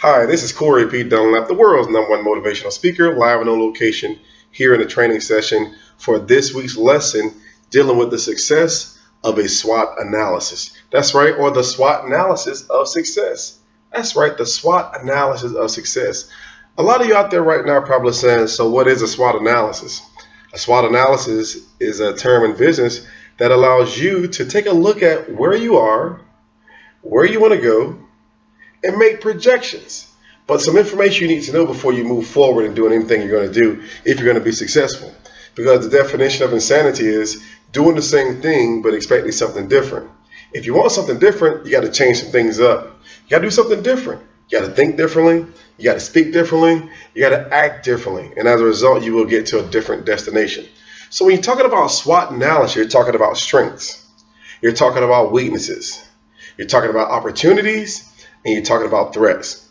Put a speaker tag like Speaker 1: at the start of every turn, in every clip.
Speaker 1: Hi, this is Corey P.Dunlap, the world's #1 motivational speaker, live and on location here in a training session for this week's lesson dealing with the success of a SWOT analysis. That's right, or the SWOT analysis of success. That's right, the SWOT analysis of success. A lot of you out there right now are probably saying, so what is a SWOT analysis? A SWOT analysis is a term in business that allows you to take a look at where you are, where you want to go, and make projections. But some information you need to know before you move forward and doing anything you're going to do if you're going to be successful. Because the definition of insanity is doing the same thing but expecting something different. If you want something different, you got to change some things up. You got to do something different. You got to think differently. You got to speak differently. You got to act differently. And as a result, you will get to a different destination. So when you're talking about SWOT analysis, you're talking about strengths. You're talking about weaknesses. You're talking about opportunities. And you're talking about threats.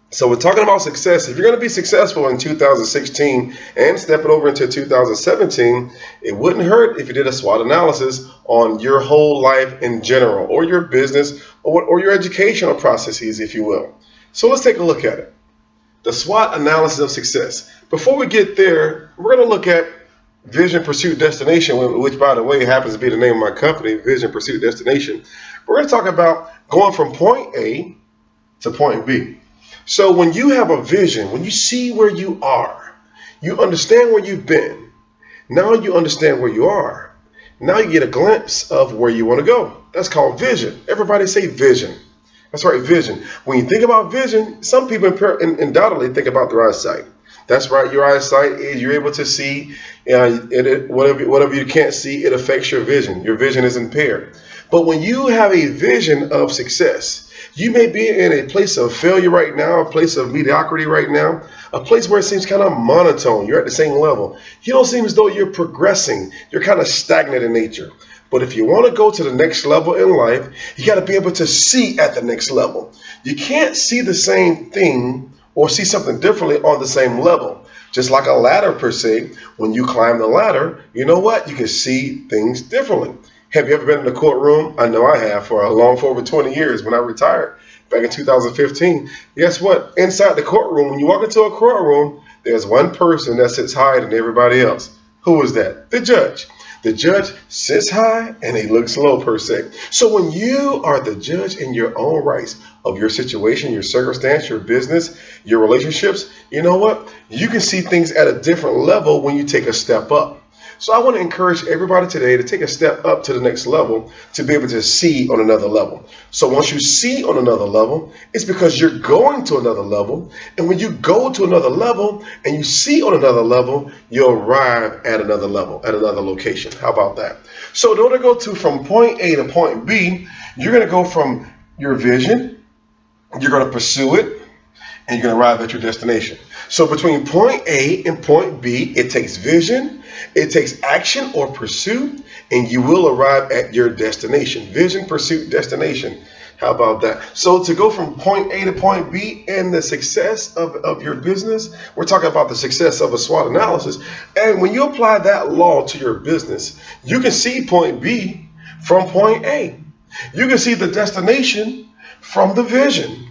Speaker 1: So we're talking about success. If you're going to be successful in 2016 and step it over into 2017, it wouldn't hurt if you did a SWOT analysis on your whole life in general, or your business, or your educational processes, if you will. So let's take a look at it. The SWOT analysis of success. Before we get there, we're going to look at Vision, Pursuit, Destination, which, by the way, happens to be the name of my company, Vision, Pursuit, Destination. We're going to talk about going from point A to point B. So when you have a vision, when you see where you are, you understand where you've been. Now you understand where you are. Now you get a glimpse of where you want to go. That's called vision. Everybody say vision. That's right, vision. When you think about vision, some people undoubtedly think about their eyesight. That's right, your eyesight is you're able to see, whatever you can't see, it affects your vision. Your vision is impaired. But when you have a vision of success, you may be in a place of failure right now, a place of mediocrity right now, a place where it seems kind of monotone. You're at the same level. You don't seem as though you're progressing. You're kind of stagnant in nature. But if you want to go to the next level in life, you got to be able to see at the next level. You can't see the same thing or see something differently on the same level. Just like a ladder per se, when you climb the ladder, you know what? You can see things differently. Have you ever been in the courtroom? I know I have for over 20 years when I retired back in 2015. Guess what? Inside the courtroom, when you walk into a courtroom, there's one person that sits higher than everybody else. Who is that? The judge. The judge sits high and he looks low per se. So when you are the judge in your own rights of your situation, your circumstance, your business, your relationships, you know what? You can see things at a different level when you take a step up. So I want to encourage everybody today to take a step up to the next level to be able to see on another level. So once you see on another level, it's because you're going to another level. And when you go to another level and you see on another level, you'll arrive at another level, at another location. How about that? So in order to go from point A to point B, you're going to go from your vision, you're going to pursue it, and you're going to arrive at your destination. So between point A and point B, it takes vision, it takes action or pursuit, and you will arrive at your destination. Vision, pursuit, destination. How about that? So to go from point A to point B and the success of your business, we're talking about the success of a SWOT analysis. And when you apply that law to your business, you can see point B from point A. You can see the destination from the vision.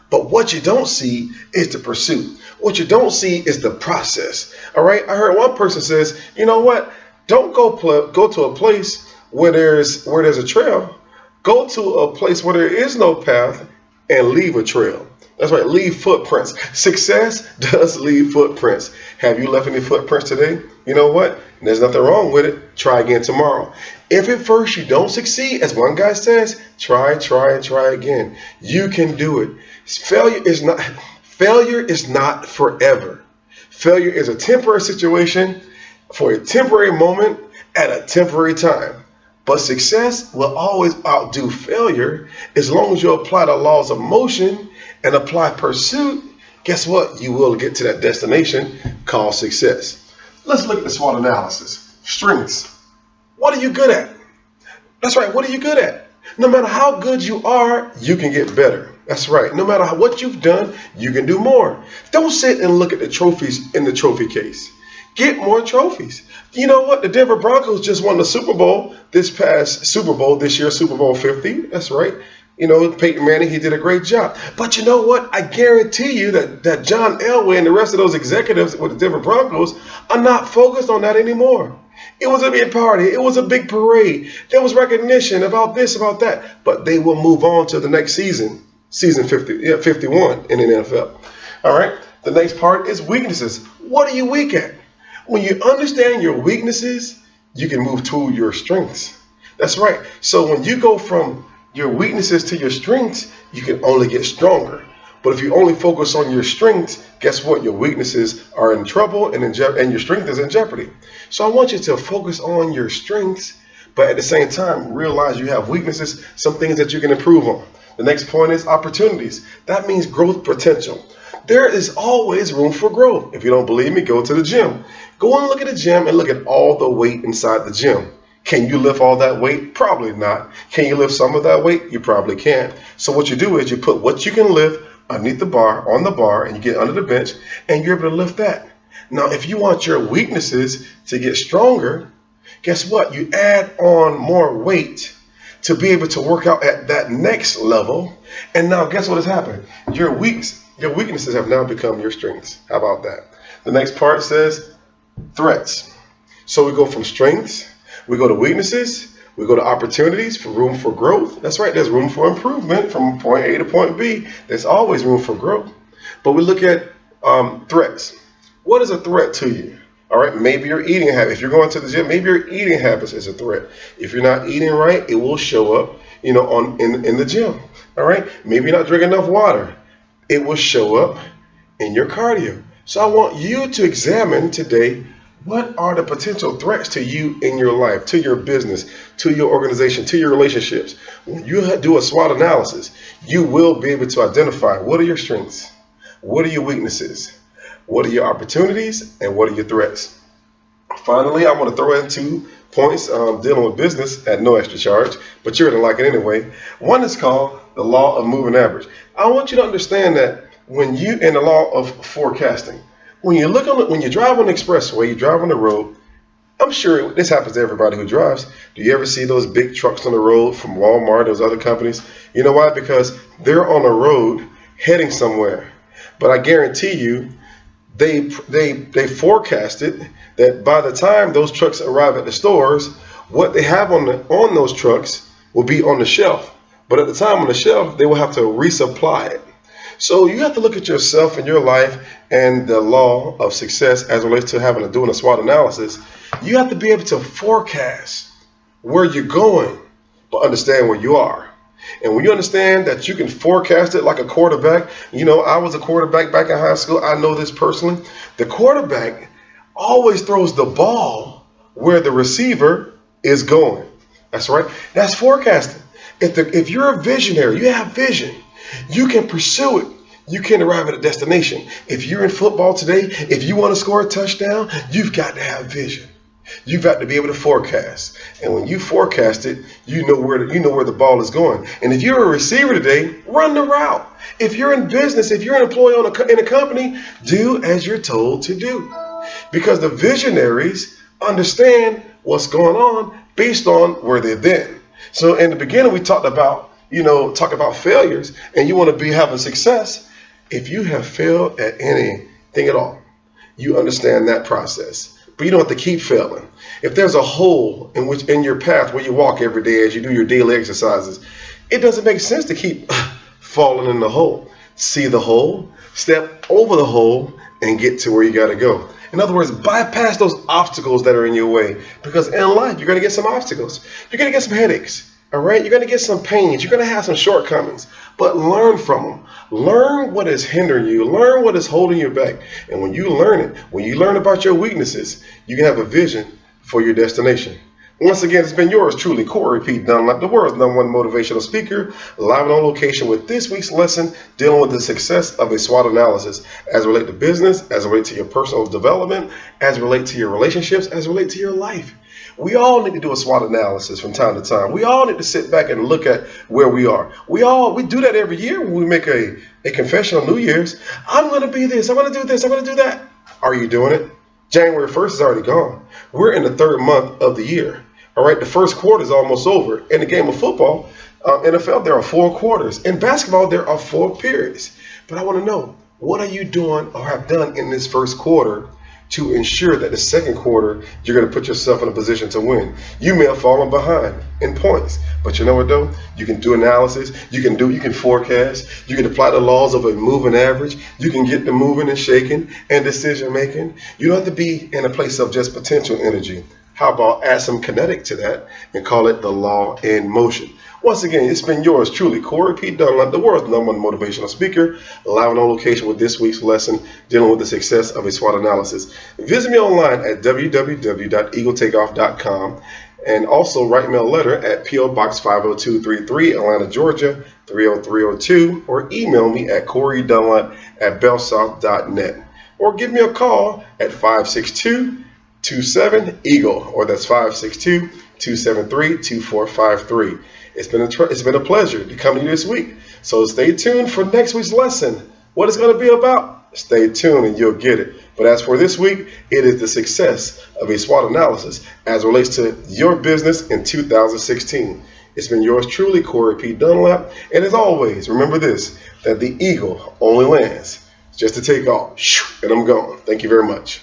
Speaker 1: But what you don't see is the pursuit. What you don't see is the process. All right. I heard one person says, you know what? Don't go to a place where there's a trail. Go to a place where there is no path and leave a trail. That's right. Leave footprints. Success does leave footprints. Have you left any footprints today? You know what? There's nothing wrong with it. Try again tomorrow. If at first you don't succeed, as one guy says, try again. You can do it. Failure is not forever. Failure is a temporary situation for a temporary moment at a temporary time. But success will always outdo failure as long as you apply the laws of motion and apply pursuit. Guess what? You will get to that destination called success. Let's look at the SWOT analysis. Strengths. What are you good at? That's right. What are you good at? No matter how good you are, you can get better. That's right. No matter what you've done, you can do more. Don't sit and look at the trophies in the trophy case. Get more trophies. You know what? The Denver Broncos just won the Super Bowl this year, Super Bowl 50. That's right. Peyton Manning, he did a great job. But you know what? I guarantee you that John Elway and the rest of those executives with the Denver Broncos are not focused on that anymore. It was a big party. It was a big parade. There was recognition about this, about that. But they will move on to the next season 51 in the NFL. All right. The next part is weaknesses. What are you weak at? When you understand your weaknesses, you can move to your strengths. That's right. So when you go from your weaknesses to your strengths, you can only get stronger. But if you only focus on your strengths, guess what? Your weaknesses are in trouble and your strength is in jeopardy. So I want you to focus on your strengths, but at the same time, realize you have weaknesses, some things that you can improve on. The next point is opportunities. That means growth potential. There is always room for growth. If you don't believe me, go to the gym. Go and look at the gym and look at all the weight inside the gym. Can you lift all that weight? Probably not. Can you lift some of that weight? You probably can't. So what you do is you put what you can lift underneath the bar, on the bar, and you get under the bench, and you're able to lift that. Now, if you want your weaknesses to get stronger, guess what? You add on more weight to be able to work out at that next level. And now guess what has happened? Your weaknesses have now become your strengths. How about that? The next part says threats. So we go from strengths, we go to weaknesses, we go to opportunities for room for growth. That's right, there's room for improvement from point A to point B. There's always room for growth. But we look at threats. What is a threat to you? All right, maybe your eating habit. If you're going to the gym, maybe your eating habits is a threat. If you're not eating right, it will show up, in the gym. All right, maybe you're not drinking enough water. It will show up in your cardio. So I want you to examine today, what are the potential threats to you in your life, to your business, to your organization, to your relationships? When you do a SWOT analysis, you will be able to identify what are your strengths, what are your weaknesses, what are your opportunities, and what are your threats. Finally, I want to throw in 2 points dealing with business at no extra charge, but you're going to like it anyway. One is called the law of moving average. I want you to understand that when you, in the law of forecasting, when you drive on the expressway, you drive on the road, I'm sure this happens to everybody who drives. Do you ever see those big trucks on the road from Walmart, those other companies? You know why? Because they're on the road heading somewhere. But I guarantee you, they forecasted that by the time those trucks arrive at the stores, what they have on those trucks will be on the shelf. But at the time on the shelf, they will have to resupply it. So you have to look at yourself and your life and the law of success as it relates to doing a SWOT analysis. You have to be able to forecast where you're going, but understand where you are. And when you understand that you can forecast it like a quarterback, I was a quarterback back in high school. I know this personally. The quarterback always throws the ball where the receiver is going. That's right. That's forecasting. If you're a visionary, you have vision, you can pursue it. You can arrive at a destination. If you're in football today, if you want to score a touchdown, you've got to have vision. You've got to be able to forecast. And when you forecast it, you know where the ball is going. And if you're a receiver today, run the route. If you're in business, if you're an employee in a company, do as you're told to do. Because the visionaries understand what's going on based on where they've been. So in the beginning, we talked about failures, and you want to be having success. If you have failed at anything at all, you understand that process. But you don't have to keep failing. If there's a hole in your path where you walk every day as you do your daily exercises, it doesn't make sense to keep falling in the hole. See the hole, step over the hole, and get to where you got to go. In other words, bypass those obstacles that are in your way. Because in life, you're going to get some obstacles. You're going to get some headaches. All right, you're going to get some pains. You're going to have some shortcomings, but learn from them. Learn what is hindering you. Learn what is holding you back. And when you learn it, when you learn about your weaknesses, you can have a vision for your destination. Once again, it's been yours truly, Corey P.Dunlap, the world's #1 motivational speaker, live and on location with this week's lesson dealing with the success of a SWOT analysis as it relates to business, as it relates to your personal development, as it relates to your relationships, as it relates to your life. We all need to do a SWOT analysis from time to time. We all need to sit back and look at where we are. We do that every year when we make a confession on New Year's. I'm going to be this. I'm going to do this. I'm going to do that. Are you doing it? January 1st is already gone. We're in the 3rd month of the year. All right, the 1st quarter is almost over. In the game of football, NFL, there are 4 quarters. In basketball, there are 4 periods. But I want to know, what are you doing or have done in this first quarter to ensure that the second quarter you're going to put yourself in a position to win? You may have fallen behind in points, but you know what though? You can do analysis, you can forecast, you can apply the laws of a moving average, you can get the moving and shaking and decision making. You don't have to be in a place of just potential energy. How about add some kinetic to that and call it the law in motion? Once again, it's been yours truly, Corey P.Dunlap, the world's #1 motivational speaker, live and on location with this week's lesson dealing with the success of a SWOT analysis. Visit me online at www.eagletakeoff.com and also write me a letter at P.O. Box 50233, Atlanta, Georgia 30302, or email me at corey.dunlap@bellsouth.net, or give me a call at 562-27-EAGLE, or that's 562-273-2453. It's been a pleasure to come to you this week. So stay tuned for next week's lesson. What it's going to be about? Stay tuned and you'll get it. But as for this week, it is the success of a SWOT analysis as it relates to your business in 2016. It's been yours truly, Corey P. Dunlap. And as always, remember this, that the eagle only lands just to take off. And I'm gone. Thank you very much.